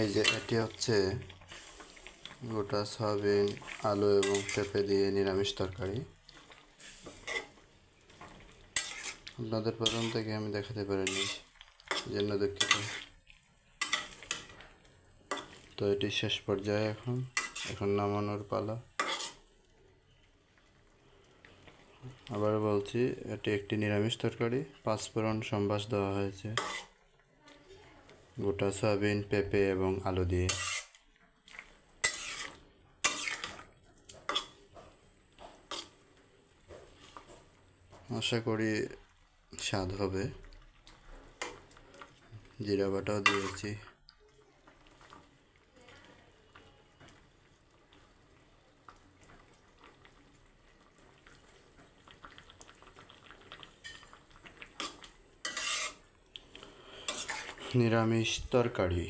এই যে এটি হচ্ছে গোটা সয়াবিন, আলু এবং পেঁপে দিয়ে নিরামিষ তরকারি। আপনাদের প্রথম থেকে আমি দেখাতে পারিনি, জন্য দুঃখিত। তো এটি শেষ পর্যায়ে, এখন নামানোর পালা। আবার বলছি, এটি একটি নিরামিষ তরকারি। 5 ফোড়ন সম্বাস দেওয়া হয়েছে গোটা সয়াবিন, পেঁপে এবং আলু দিয়ে। আশা করি স্বাদ হবে। জিরা বাটাও দিয়েছি। নিরামিষ তরকারি।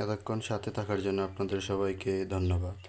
এতক্ষণ সাথে থাকার জন্য আপনাদের সবাইকে ধন্যবাদ।